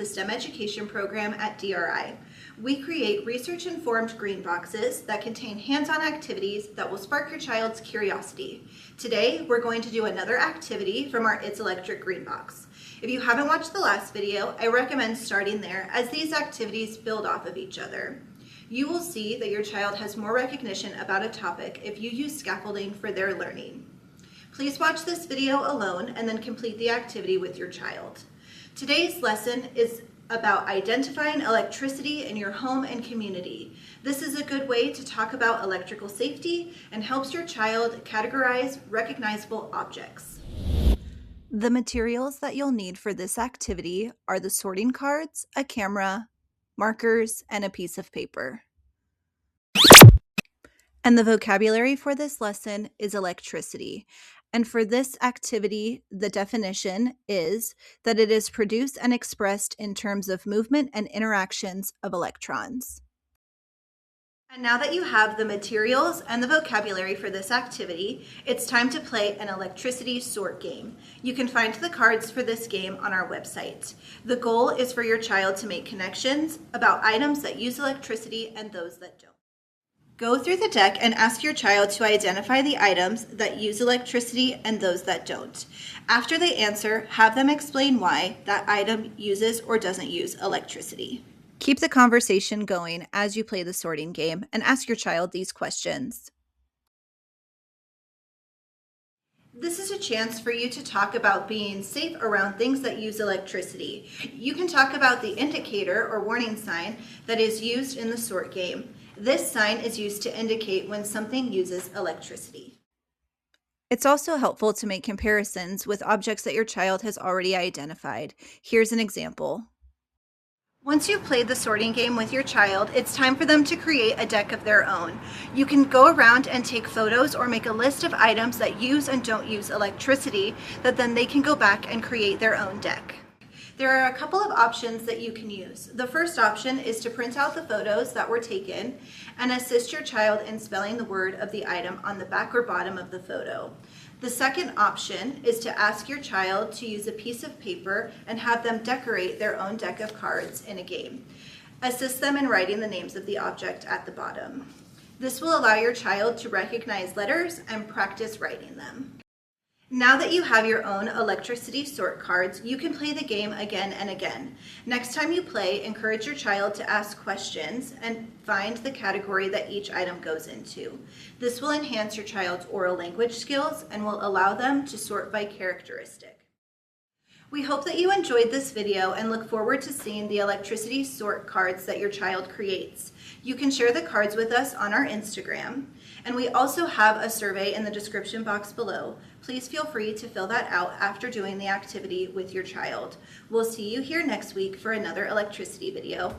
the STEM education program at DRI. We create research-informed green boxes that contain hands-on activities that will spark your child's curiosity. Today, we're going to do another activity from our It's Electric green box. If you haven't watched the last video, I recommend starting there as these activities build off of each other. You will see that your child has more recognition about a topic if you use scaffolding for their learning. Please watch this video alone and then complete the activity with your child. Today's lesson is about identifying electricity in your home and community. This is a good way to talk about electrical safety and helps your child categorize recognizable objects. The materials that you'll need for this activity are the sorting cards, a camera, markers, and a piece of paper. And the vocabulary for this lesson is electricity. And for this activity, the definition is that it is produced and expressed in terms of movement and interactions of electrons. And now that you have the materials and the vocabulary for this activity, it's time to play an electricity sort game. You can find the cards for this game on our website. The goal is for your child to make connections about items that use electricity and those that don't. Go through the deck and ask your child to identify the items that use electricity and those that don't. After they answer, have them explain why that item uses or doesn't use electricity. Keep the conversation going as you play the sorting game and ask your child these questions. This is a chance for you to talk about being safe around things that use electricity. You can talk about the indicator or warning sign that is used in the sort game. This sign is used to indicate when something uses electricity. It's also helpful to make comparisons with objects that your child has already identified. Here's an example. Once you've played the sorting game with your child, it's time for them to create a deck of their own. You can go around and take photos or make a list of items that use and don't use electricity that then they can go back and create their own deck. There are a couple of options that you can use. The first option is to print out the photos that were taken and assist your child in spelling the word of the item on the back or bottom of the photo. The second option is to ask your child to use a piece of paper and have them decorate their own deck of cards in a game. Assist them in writing the names of the object at the bottom. This will allow your child to recognize letters and practice writing them. Now that you have your own electricity sort cards, you can play the game again and again. Next time you play, encourage your child to ask questions and find the category that each item goes into. This will enhance your child's oral language skills and will allow them to sort by characteristic. We hope that you enjoyed this video and look forward to seeing the electricity sort cards that your child creates. You can share the cards with us on our Instagram, and we also have a survey in the description box below. Please feel free to fill that out after doing the activity with your child. We'll see you here next week for another electricity video.